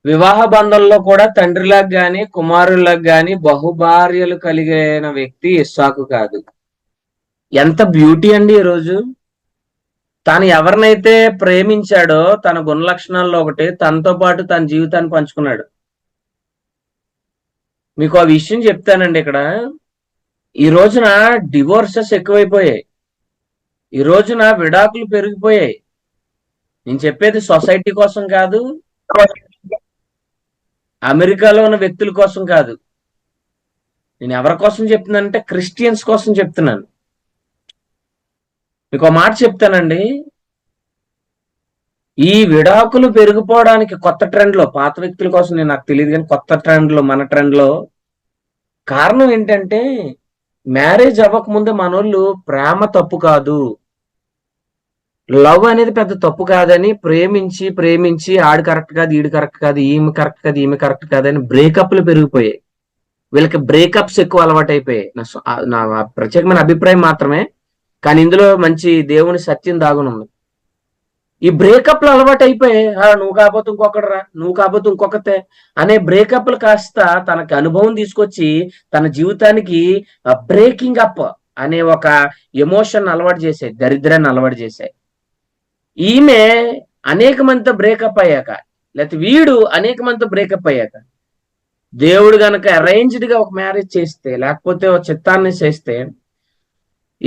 వివాహ బంధంలో కూడా తండ్రిలాగా గాని కుమారులకు గాని బహుభార్యలు కలిగిన వ్యక్తి ఇస్సాకు కాదు. ఎంత బ్యూటీ అండి ఈ రోజు. తాను ఎవరినైతే ప్రేమించాడో తన గుణలక్షణాల్లో ఒకటి తనతో పాటు తన జీవితాన్ని పంచుకున్నాడు. మీకు ఆ విషయం చెప్తానండి ఇక్కడ. ఈ రోజున డివోర్సెస్ ఎక్కువైపోయాయి. ఈ రోజున విడాకులు పెరిగిపోయాయి. నేను చెప్పేది సొసైటీ కోసం కాదు, అమెరికాలో ఉన్న వ్యక్తుల కోసం కాదు. నేను ఎవరి కోసం చెప్తున్నానంటే క్రిస్టియన్స్ కోసం చెప్తున్నాను. మీకు ఒక మాట చెప్తానండి. ఈ విడాకులు పెరిగిపోవడానికి కొత్త ట్రెండ్లో, పాత వ్యక్తుల కోసం నేను నాకు తెలియదు కానీ కొత్త ట్రెండ్లో, మన ట్రెండ్లో కారణం ఏంటంటే మ్యారేజ్ అవ్వకముందు మనోళ్ళు ప్రేమ తప్పు కాదు, లవ్ అనేది పెద్ద తప్పు కాదని ప్రేమించి ప్రేమించి ఆడు కరెక్ట్ కాదు, ఈడు కరెక్ట్ కాదు, ఈమె కరెక్ట్ కాదు, ఈమె కరెక్ట్ కాదని బ్రేకప్లు పెరిగిపోయాయి. వీళ్ళకి బ్రేకప్స్ ఎక్కువ అలవాటు అయిపోయాయి. నా ప్రత్యేకమైన అభిప్రాయం మాత్రమే, కానీ ఇందులో మంచి దేవుని సత్యం దాగునుంది. ఈ బ్రేకప్లు అలవాటు అయిపోయి నువ్వు కాకపోతే ఇంకొకడరా, నువ్వు కాకపోతే ఇంకొకతే అనే బ్రేకప్లు కాస్త తనకి అనుభవం తీసుకొచ్చి తన జీవితానికి బ్రేకింగ్ అప్ అనే ఒక ఎమోషన్ అలవాటు చేసాయి, దరిద్రాన్ని అలవాటు చేశాయి. ఈమె అనేక మందితో బ్రేకప్ అయ్యాక, లేకపోతే వీడు అనేక మందితో బ్రేకప్ అయ్యాక దేవుడు గనక అరేంజ్డ్ గా ఒక మ్యారేజ్ చేస్తే, లేకపోతే ఒక చిత్తాన్ని చేస్తే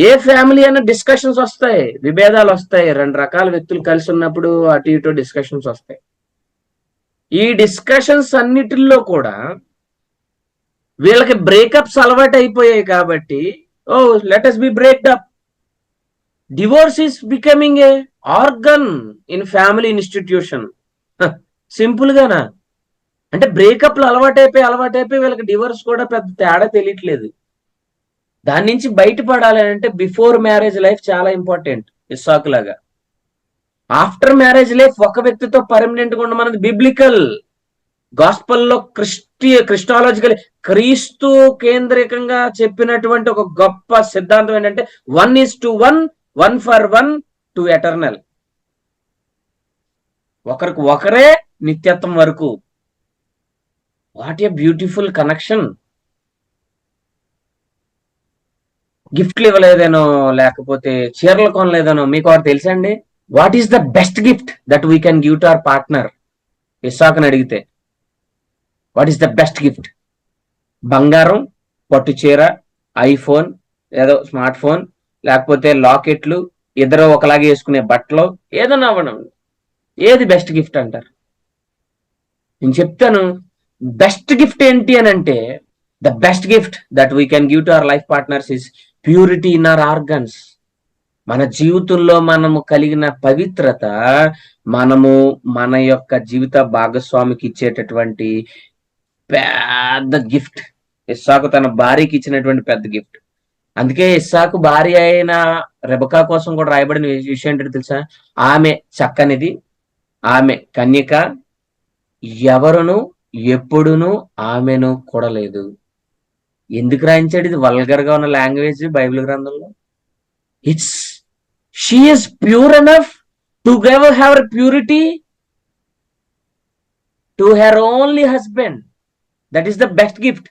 ఏ ఫ్యామిలీ అయినా డిస్కషన్స్ వస్తాయి, విభేదాలు వస్తాయి. రెండు రకాల వ్యక్తులు కలిసి ఉన్నప్పుడు అటు ఇటు డిస్కషన్స్ వస్తాయి. ఈ డిస్కషన్స్ అన్నిటిల్లో కూడా వీళ్ళకి బ్రేకప్స్ అలవాటు అయిపోయాయి కాబట్టి let us be breaked up. Divorce is becoming a organ in family institution. Simple గానా? అంటే బ్రేకప్లు అలవాటైపోయి వీళ్ళకి డివోర్స్ కూడా పెద్ద తేడా తెలియట్లేదు. దాని నుంచి బయటపడాలి అంటే బిఫోర్ మ్యారేజ్ లైఫ్ చాలా ఇంపార్టెంట్. ఇస్సాకు లాగా ఆఫ్టర్ మ్యారేజ్ లైఫ్ ఒక వ్యక్తితో పర్మనెంట్ గా ఉండమన్నది బిబ్లికల్. గాస్పల్లో క్రిస్టాలజికల్ క్రీస్తు కేంద్రికంగా చెప్పినటువంటి ఒక గొప్ప సిద్ధాంతం ఏంటంటే 1:1, 1 for 1 to ఎటర్నల్. ఒకరికి ఒకరే నిత్యత్వం వరకు. What a beautiful connection. గిఫ్ట్లు ఇవ్వలేదనో, లేకపోతే చీరలు కొనలేదనో మీకు వారు తెలుసండి. What is the best gift that we can give to our partner? ఇస్సాకుని అడిగితే what is the best gift? బంగారం, పట్టు చీర, ఐఫోన్, ఏదో స్మార్ట్ ఫోన్, లేకపోతే లాకెట్లు, ఇద్దరు ఒకలాగే వేసుకునే బట్టలు, ఏదైనా అవ్వడం. ఏది బెస్ట్ గిఫ్ట్ అంటారు? నేను చెప్తాను. బెస్ట్ గిఫ్ట్ ఏంటి అని అంటే the best gift that we can give to our life partners is purity in our organs. మన జీవితంలో మనము కలిగిన పవిత్రత మనము మన యొక్క జీవిత భాగస్వామికి ఇచ్చేటటువంటి పెద్ద గిఫ్ట్. ఇస్సాకు తన భార్యకి ఇచ్చినటువంటి పెద్ద గిఫ్ట్. అందుకే ఇస్సాకు భార్య అయిన రెబకా కోసం కూడా రాయబడిన విషయం ఏంటంటే తెలుసా? ఆమె చక్కనిది, ఆమె కన్యక, ఎవరును ఎప్పుడును ఆమెను కూడలేదు. ఎందుకు రాయించాడు? ఇది వల్గర్ గా ఉన్న లాంగ్వేజ్ బైబిల్ గ్రంథంలో. She is pure enough to give her purity to her only husband. That is the best gift.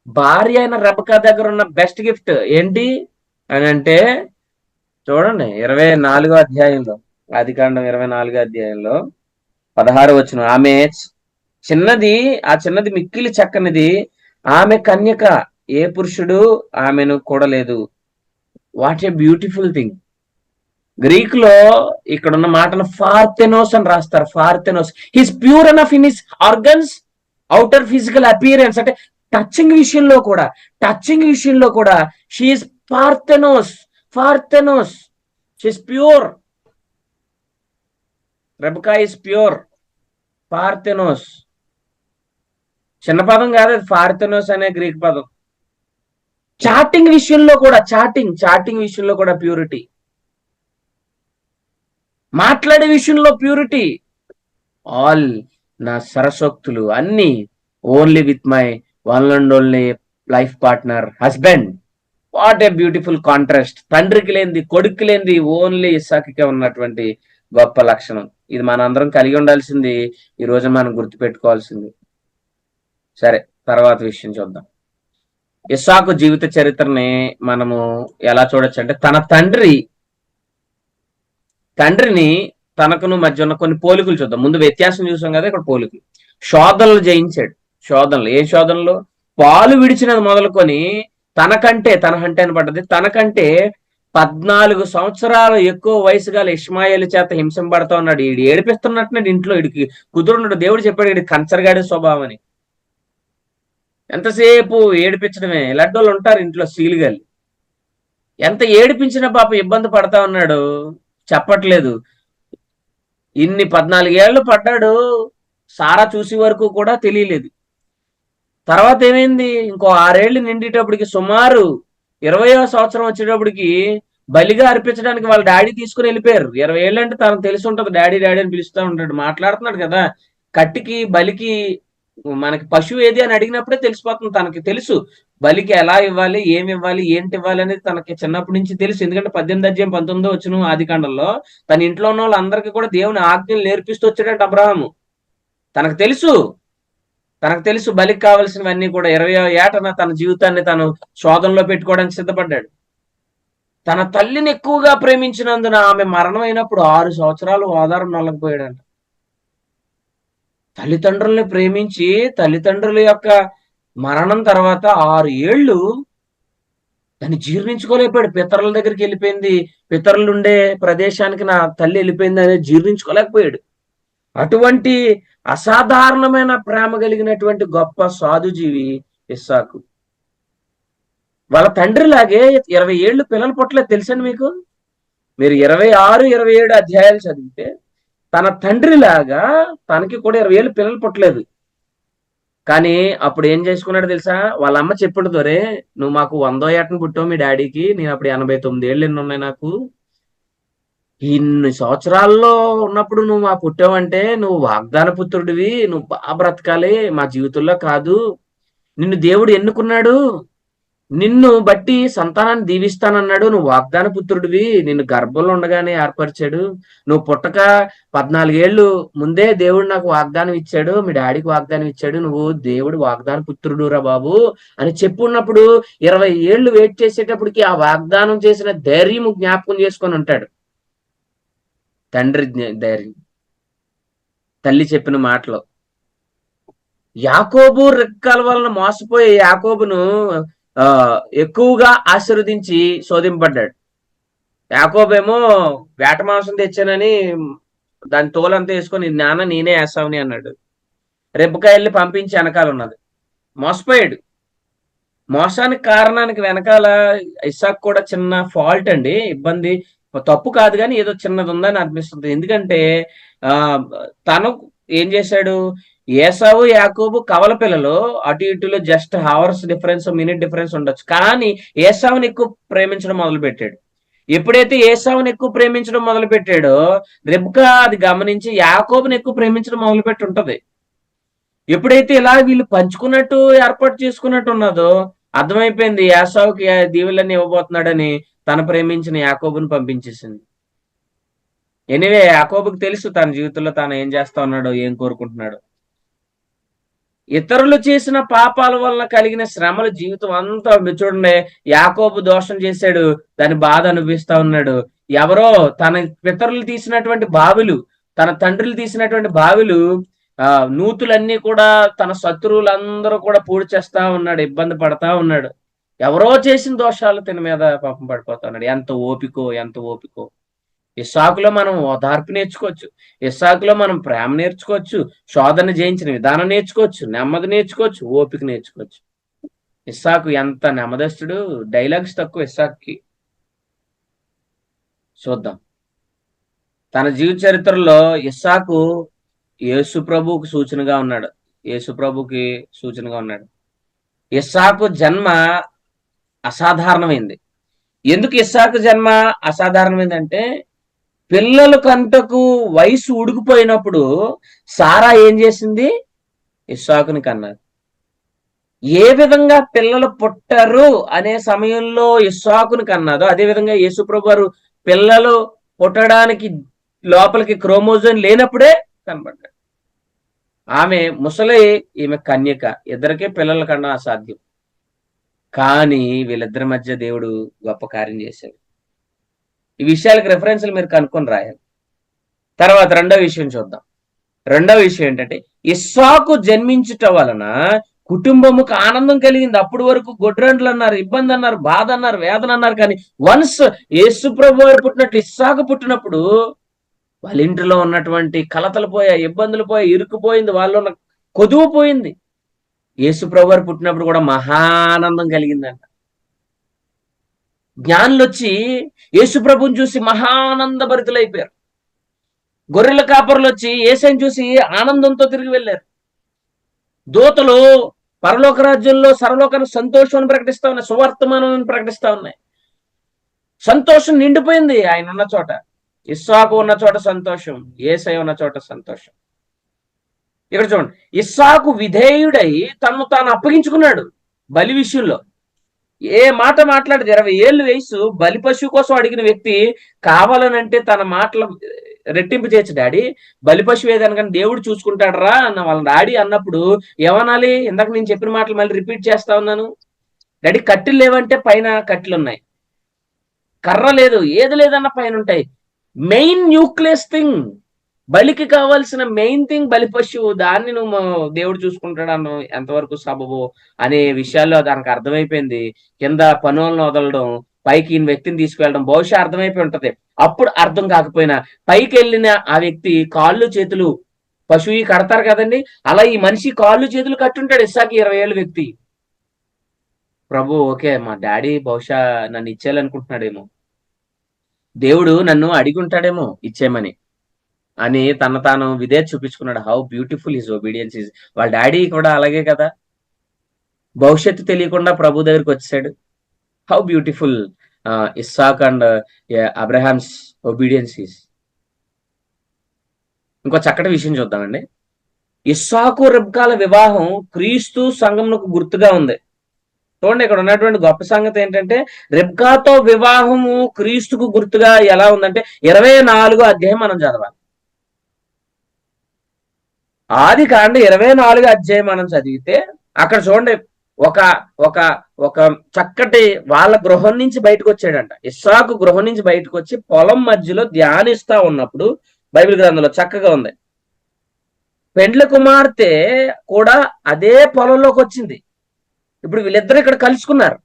భార్య అయిన రెబకా దగ్గర ఉన్న బెస్ట్ గిఫ్ట్ ఏంటి అని అంటే చూడండి, 24వ అధ్యాయంలో, ఆదికాండం 24వ అధ్యాయంలో 16వ వచనం. ఆమె చిన్నది, ఆ చిన్నది మిక్కిలి చక్కనిది, ఆమె కన్యక, ఏ పురుషుడు ఆమెను కూడలేదు. What a beautiful thing. Greek లో ఇక్కడ ఉన్న మాటను ఫార్థెనోస్ అని రాస్తారు. ఫార్థెనోస్. His pure enough in his organs, outer physical appearance. అంటే టచింగ్ విషయంలో కూడా షీఈస్ పార్థెనోస్. She is pure. Rebecca is pure. పార్థెనోస్ చిన్న పదం కాదు అది. పార్థెనోస్ అనే గ్రీక్ పదం. చాటింగ్ విషయంలో కూడా ప్యూరిటీ. మాట్లాడే విషయంలో ప్యూరిటీ. ఆల్ నా సరసోక్తులు అన్ని only with my one and only life partner husband. What a beautiful contrast. తండ్రికి లేనిది, కొడుకు లేనిది ఓన్లీ ఇస్సాకుకే ఉన్నటువంటి గొప్ప లక్షణం. ఇది మనందరం కలిగి ఉండాల్సింది, ఈ రోజు మనం గుర్తుపెట్టుకోవాల్సింది. సరే, తర్వాత విషయం చూద్దాం. ఇస్సాకు జీవిత చరిత్రని మనము ఎలా చూడొచ్చు అంటే, తన తండ్రిని తనకును మధ్య ఉన్న కొన్ని పోలికలు చూద్దాం. ముందు వ్యత్యాసం చూసాం కదా, ఇక్కడ పోలికలు. శోధనలు జయించాడు. శోధనలు, ఏ శోధనలు? పాలు విడిచినది మొదలుకొని తన అని పడ్డది, తనకంటే 14 సంవత్సరాలు ఎక్కువ వయసు గల ఇష్మాయేలు చేత హింసింపడతా ఉన్నాడు. ఈడు ఏడిపిస్తున్నట్టున్నాడు ఇంట్లో. ఇడికి కుదురున్నాడు. దేవుడు చెప్పాడు ఈడు కంచరగాడి స్వభావం అని. ఎంతసేపు ఏడిపించడమే. లడ్డోళ్ళు ఉంటారు ఇంట్లో సీలుగల్లి. ఎంత ఏడిపించినా పాప ఇబ్బంది పడతా ఉన్నాడు, చెప్పట్లేదు. ఇన్ని 14 ఏళ్ళు పడ్డాడు, సారా చూసే వరకు కూడా తెలియలేదు. తర్వాత ఏమైంది? ఇంకో 6 ఏళ్ళు నిండేటప్పటికి, సుమారు 20వ సంవత్సరం వచ్చేటప్పటికి బలిగా అర్పించడానికి వాళ్ళ డాడీ తీసుకుని వెళ్ళిపోయారు. 20 ఏళ్ళు అంటే తనకు తెలిసి ఉంటది, డాడీ డాడీ అని పిలుస్తూ ఉంటాడు, మాట్లాడుతున్నాడు కదా. కట్టికి బలికి మనకి పశువు ఏది అని అడిగినప్పుడే తెలిసిపోతుంది. తనకి తెలుసు బలికి ఎలా ఇవ్వాలి, ఏమి ఇవ్వాలి, ఏంటి ఇవ్వాలి అనేది తనకి చిన్నప్పటి నుంచి తెలుసు. ఎందుకంటే 18 అధ్యాయం 19 వచ్చిన ఆది కాండంలో తన ఇంట్లో ఉన్న వాళ్ళందరికీ కూడా దేవుని ఆజ్ఞలు నేర్పిస్తూ వచ్చాడంటే అబ్రహాము. తనకు తెలుసు బలికి కావాల్సినవన్నీ కూడా. 20వ ఏటన తన జీవితాన్ని తను శోధనలో పెట్టుకోవడానికి సిద్ధపడ్డాడు. తన తల్లిని ఎక్కువగా ప్రేమించినందున ఆమె మరణం అయినప్పుడు 6 సంవత్సరాలు ఆధారం నల్లకపోయాడంట. తల్లిదండ్రుల్ని ప్రేమించి తల్లిదండ్రుల యొక్క మరణం తర్వాత 6 ఏళ్ళు దాన్ని జీర్ణించుకోలేకపోయాడు. పితరుల దగ్గరికి వెళ్ళిపోయింది, పితరులు ఉండే ప్రదేశానికి నా తల్లి వెళ్ళిపోయింది అనేది జీర్ణించుకోలేకపోయాడు. అటువంటి అసాధారణమైన ప్రేమ కలిగినటువంటి గొప్ప సాధుజీవి ఇస్సాకు. వాళ్ళ తండ్రిలాగే 20 ఏళ్ళు పిల్లలు పుట్టలేదు. తెలుసండి మీకు? మీరు 26, 27 అధ్యాయాలు చదివితే తన తండ్రిలాగా తనకి కూడా 20 ఏళ్ళు పిల్లలు పుట్టలేదు. కానీ అప్పుడు ఏం చేసుకున్నాడు తెలుసా? వాళ్ళ అమ్మ చెప్పుడు, దొరే నువ్వు మాకు 100వ ఏటను పుట్టావు మీ డాడీకి, నేను అప్పుడు 89 ఏళ్ళు ఎన్ని ఉన్నాయి నాకు, ఇన్ని సంవత్సరాల్లో ఉన్నప్పుడు నువ్వు మా పుట్టావంటే నువ్వు వాగ్దాన పుత్రుడివి, నువ్వు బాగా బ్రతకాలి, మా జీవితంలో కాదు, నిన్ను దేవుడు ఎన్నుకున్నాడు, నిన్ను బట్టి సంతానాన్ని దీవిస్తానన్నాడు, నువ్వు వాగ్దాన పుత్రుడివి, నిన్ను గర్భంలో ఉండగానే ఏర్పరిచాడు, నువ్వు పుట్టక 14 ఏళ్ళు ముందే దేవుడు నాకు వాగ్దానం ఇచ్చాడు, మీ డాడీకి వాగ్దానం ఇచ్చాడు, నువ్వు దేవుడు వాగ్దాన పుత్రుడు రా బాబు అని చెప్పున్నప్పుడు 20 ఏళ్ళు వెయిట్ చేసేటప్పటికి ఆ వాగ్దానం చేసిన ధైర్యం జ్ఞాపకం చేసుకొని ఉంటాడు. తండ్రి ధైర్యం, తల్లి చెప్పిన మాటలో. యాకోబు రెక్కల వలన మోసపోయే యాకోబును ఎక్కువగా ఆశీర్వదించి శోధింపడ్డాడు. యాకోబేమో వేట మాంసం తెచ్చానని దాని తోలంతా వేసుకొని నాన్న నేనే వేస్తావని అన్నాడు. రెబ్బకాయల్ని పంపించి వెనకాల ఉన్నది. మోసపోయాడు. మోసానికి కారణానికి వెనకాల ఇస్సాకు కూడా చిన్న ఫాల్ట్ అండి, ఇబ్బంది, తప్పు కాదు కానీ ఏదో చిన్నది ఉందని అనిపిస్తుంది. ఎందుకంటే తను ఏం చేశాడు? ఏసావు యాకోబు కవల పిల్లలు, అటు ఇటులో just hours difference, minute difference ఉండొచ్చు, కానీ ఏసావుని ఎక్కువ ప్రేమించడం మొదలు పెట్టాడు. ఎప్పుడైతే ఏసావుని ఎక్కువ ప్రేమించడం మొదలు పెట్టాడో రెబ్కా అది గమనించి యాకోబుని ఎక్కువ ప్రేమించడం మొదలు పెట్టి ఉంటది. ఎప్పుడైతే ఇలా వీళ్ళు పంచుకున్నట్టు ఏర్పాటు చేసుకున్నట్టు ఉన్నదో అర్థమైపోయింది, ఏసావుకి దీవులన్నీ ఇవ్వబోతున్నాడని తన ప్రేమించిన యాకోబుని పంపించేసింది. ఎనివే యాకోబుకి తెలుసు తన జీవితంలో తాను ఏం చేస్తా ఉన్నాడో, ఏం కోరుకుంటున్నాడు. ఇతరులు చేసిన పాపాల వలన కలిగిన శ్రమల జీవితం అంతా చూడండి. యాకోబు దోషం చేశాడు, దాని బాధ అనిపిస్తా ఉన్నాడు. ఎవరో తన పితరులు తీసినటువంటి బావిలు, తన తండ్రులు తీసినటువంటి బావిలు నూతులన్నీ కూడా తన శత్రువులందరూ కూడా పూడి చేస్తా ఉన్నాడు, ఇబ్బంది పడతా ఉన్నాడు. ఎవరో చేసిన దోషాలు తన మీద పాపం పడిపోతా ఉన్నాడు. ఎంత ఓపికో. ఇస్సాకులో మనం ఓదార్పు నేర్చుకోవచ్చు, ఇస్సాకులో మనం ప్రేమ నేర్చుకోవచ్చు, శోధన జయించిన విధానం నేర్చుకోవచ్చు, నెమ్మది నేర్చుకోవచ్చు, ఓపిక నేర్చుకోవచ్చు. ఇస్సాకు ఎంత నెమ్మదస్తుడు. డైలాగ్స్ తక్కువ ఇస్సాకుకి. చూద్దాం. తన జీవిత చరిత్రలో ఇస్సాకు యేసు ప్రభువుకి సూచనగా ఉన్నాడు. ఇస్సాకు జన్మ అసాధారణమైంది. ఎందుకు ఇస్సాకు జన్మ అసాధారణమైందంటే, పిల్లల కంటకు వయసు ఉడికిపోయినప్పుడు సారా ఏం చేసింది? ఇస్సాకుని కన్నారు. ఏ విధంగా పిల్లలు పుట్టరు అనే సమయంలో ఇస్సాకుని కన్నాదో, అదే విధంగా యేసుప్రభు వారు పిల్లలు పుట్టడానికి లోపలికి క్రోమోజోన్ లేనప్పుడే కనబడ్డాడు. ఆమె ముసలి, ఈమె కన్యక, ఇద్దరికే పిల్లల కన్నా అసాధ్యం. కానీ వీళ్ళిద్దరి మధ్య దేవుడు గొప్ప కార్యం చేశాడు. ఈ విషయాలకు రెఫరెన్స్లు మీరు కనుక్కొని రాయాలి. తర్వాత రెండో విషయం చూద్దాం. రెండో విషయం ఏంటంటే, ఇస్సాకు జన్మించుట వలన కుటుంబముకు ఆనందం కలిగింది. అప్పుడు వరకు గొడ్రండ్లు అన్నారు, ఇబ్బంది అన్నారు, బాధ అన్నారు, వేదన అన్నారు. కానీ వన్స్ యేసు ప్రభు వారు పుట్టినట్లు ఇస్సాకు పుట్టినప్పుడు వాళ్ళ ఇంటిలో ఉన్నటువంటి కలతలు పోయాయి, ఇబ్బందులు పోయాయి, ఇరుక్కుపోయింది, వాళ్ళు ఉన్న కొదువు పోయింది. యేసు ప్రభు వారు పుట్టినప్పుడు కూడా మహానందం కలిగిందంట. జ్ఞానులు వచ్చి యేసు ప్రభుని చూసి మహానంద భరితులైపోయారు. గొర్రెల కాపరులు వచ్చి యేసయ్యను చూసి ఆనందంతో తిరిగి వెళ్ళారు. దూతలు పరలోక రాజ్యంలో సర్వలోకాన్ని సంతోషాన్ని ప్రకటిస్తా ఉన్నాయి, సువర్తమానాన్ని ప్రకటిస్తా ఉన్నాయి. సంతోషం నిండిపోయింది ఆయన ఉన్న చోట. ఇస్సాకు ఉన్న చోట సంతోషం, యేసయ్య ఉన్న చోట సంతోషం. ఇక్కడ చూడండి, ఇస్సాకు విధేయుడై తను తాను అప్పగించుకున్నాడు బలి విషయంలో. ఏ మాట మాట్లాడదు. 20 ఏళ్ళు వయసు బలి పశువు కోసం అడిగిన వ్యక్తి కావాలనంటే తన మాటలు రెట్టింపు చేయొచ్చు. డాడీ బలి పశువు ఏదైనా కానీ దేవుడు చూసుకుంటాడరా అన్న వాళ్ళ డాడీ అన్నప్పుడు ఏమనాలి? ఇందాక నేను చెప్పిన మాటలు మళ్ళీ రిపీట్ చేస్తా ఉన్నాను. డాడీ కట్టెలు లేవంటే పైన కట్టెలు ఉన్నాయి, కర్ర లేదు, ఏది లేదన్న పైన ఉంటాయి. మెయిన్ న్యూక్లియస్ థింగ్, బలికి కావాల్సిన మెయిన్ థింగ్ బలి పశువు. దాన్ని నువ్వు దేవుడు చూసుకుంటాడు అన్న ఎంతవరకు సబబు అనే విషయాల్లో దానికి అర్థమైపోయింది. కింద పనులను వదలడం, పైకి ఈ వ్యక్తిని తీసుకువెళ్ళడం బహుశా అర్థమైపోయి ఉంటది. అప్పుడు అర్థం కాకపోయినా పైకి వెళ్ళిన ఆ వ్యక్తి కాళ్ళు చేతులు పశువు కడతారు కదండి, అలా ఈ మనిషి కాళ్ళు చేతులు కట్టుంటాడు. ఇస్సాకి 20 ఏళ్ళ వ్యక్తి. ప్రభు ఓకే, మా డాడీ బహుశా నన్ను ఇచ్చేయాలనుకుంటున్నాడేమో, దేవుడు నన్ను అడిగి ఉంటాడేమో ఇచ్చేయమని అని తన తాను విధేయత చూపించుకున్నాడు. How beautiful his obedience is. వాళ్ళ డాడీ కూడా అలాగే కదా, భవిష్యత్తు తెలియకుండా ప్రభు దగ్గరికి వచ్చాడు. How beautiful Isaac and Abraham's obedience is. ఇంకో చక్కటి విషయం చూద్దామండి. ఇస్సాకు రెబ్కాల వివాహం క్రీస్తు సంఘమునకు గుర్తుగా ఉంది. చూడండి, ఇక్కడ ఉన్నటువంటి గొప్ప సంగతి ఏంటంటే రెబ్కాతో వివాహము క్రీస్తుకు గుర్తుగా ఎలా ఉందంటే 24 అధ్యాయం మనం చదవాలి. ఆదికాండ 24 అధ్యాయం మనం చదివితే అక్కడ చూడండి, ఒక ఒక ఒక చక్కటి వాళ్ళ గృహం నుంచి బయటకు వచ్చాడంట. ఇస్సాకు గృహం నుంచి బయటకు వచ్చి పొలం మధ్యలో ధ్యానిస్తా ఉన్నప్పుడు బైబిల్ గ్రంథంలో చక్కగా ఉంది, పెండ్ల కుమార్తె కూడా అదే పొలంలోకి వచ్చింది. ఇప్పుడు వీళ్ళిద్దరు ఇక్కడ కలుసుకున్నారు.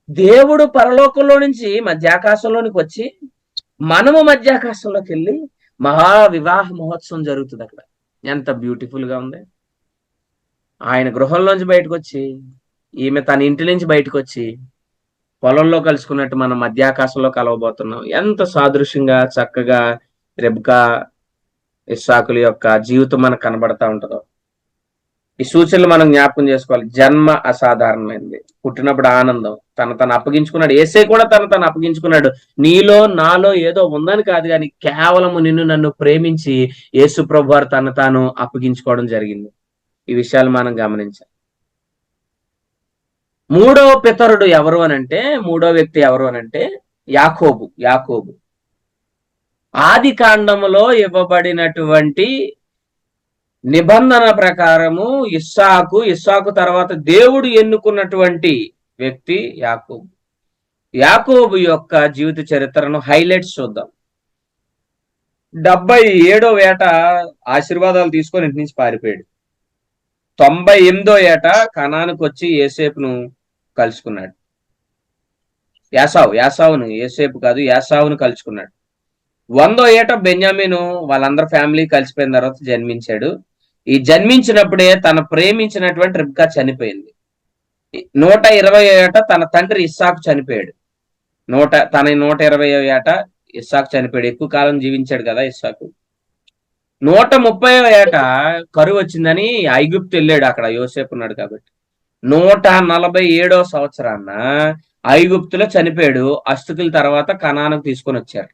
దేవుడు పరలోకంలో నుంచి మధ్యాకాశంలోనికి వచ్చి మనము మధ్యాకాశంలోకి వెళ్ళి మహా వివాహ మహోత్సవం జరుగుతుంది అక్కడ. ఎంత బ్యూటిఫుల్ గా ఉంది. ఆయన గృహంలోంచి బయటకు వచ్చి, ఈమె తన ఇంటి నుంచి బయటకు వచ్చి పొలంలో కలుసుకున్నట్టు మనం మధ్యాకాశంలో కలవబోతున్నాం. ఎంత సాదృశ్యంగా చక్కగా రెబ్కా ఇస్సాకుల యొక్క జీవితం మనకు కనబడతా ఉంటుందో. ఈ సూచనలు మనం జ్ఞాపకం చేసుకోవాలి. జన్మ అసాధారణమైంది, పుట్టినప్పుడు ఆనందం, తను అప్పగించుకున్నాడు. యేసే కూడా తను అప్పగించుకున్నాడు. నీలో నాలో ఏదో ఉందని కాదు, కానీ కేవలము నిన్ను నన్ను ప్రేమించి యేసు ప్రభు వారు తాను అప్పగించుకోవడం జరిగింది. ఈ విషయాలు మనం గమనించాలి. మూడో పితరుడు ఎవరు అనంటే, మూడో వ్యక్తి ఎవరు అనంటే యాకోబు. ఆది కాండములో ఇవ్వబడినటువంటి నిబంధన ప్రకారము ఇస్సాకు తర్వాత దేవుడు ఎన్నుకున్నటువంటి వ్యక్తి యాకోబు యొక్క జీవిత చరిత్రను హైలైట్స్ చూద్దాం. 77వ ఏట ఆశీర్వాదాలు తీసుకొని ఇంటి నుంచి పారిపోయాడు. 98వ ఏట కనానుకు వచ్చి యేసేపును కలుసుకున్నాడు. యాసావును, యేసేపు కాదు, యాసావును కలుసుకున్నాడు. 100వ ఏట బెన్యామీను వాళ్ళందరూ ఫ్యామిలీ కలిసిపోయిన తర్వాత జన్మించాడు. ఈ జన్మించినప్పుడే తన ప్రేమించినటువంటి రిబ్కా చనిపోయింది. 120వ ఏట తన తండ్రి ఇస్సాకు చనిపోయాడు. 120వ ఏట ఇస్సాకు చనిపోయాడు. ఎక్కువ కాలం జీవించాడు కదా ఇస్సాకు. 130వ ఏట కరువు వచ్చిందని ఐగుప్తు వెళ్ళాడు. అక్కడ యోసేపు ఉన్నాడు కాబట్టి 147వ సంవత్సరాన ఐగుప్తులో చనిపోయాడు. అస్తుకుల తర్వాత కనానుకు తీసుకొని వచ్చారు.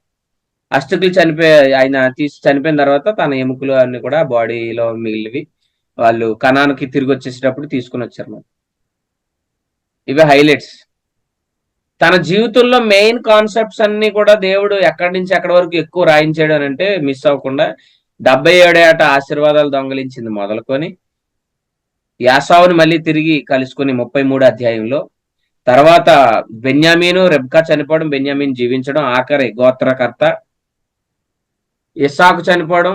అస్తుకులు ఆయన చనిపోయిన తర్వాత తన ఎముకలు అన్ని కూడా బాడీలో మిగిలివి వాళ్ళు కనానుకి తిరిగి వచ్చేసేటప్పుడు తీసుకుని వచ్చారు. ఇవి హైలైట్స్. తన జీవితంలో మెయిన్ కాన్సెప్ట్స్ అన్ని కూడా దేవుడు ఎక్కడి నుంచి ఎక్కడి వరకు ఎక్కువ రాయించాడు అని అంటే మిస్ అవ్వకుండా 77 ఏట ఆశీర్వాదాలు దొంగలించింది మొదలుకొని యాసావుని మళ్ళీ తిరిగి కలుసుకుని 33 అధ్యాయంలో, తర్వాత బెన్యామీను రెబ్కా చనిపోవడం, బెన్యామీన్ జీవించడం, ఆఖరి గోత్రకర్త ఇస్సాకు చనిపోవడం,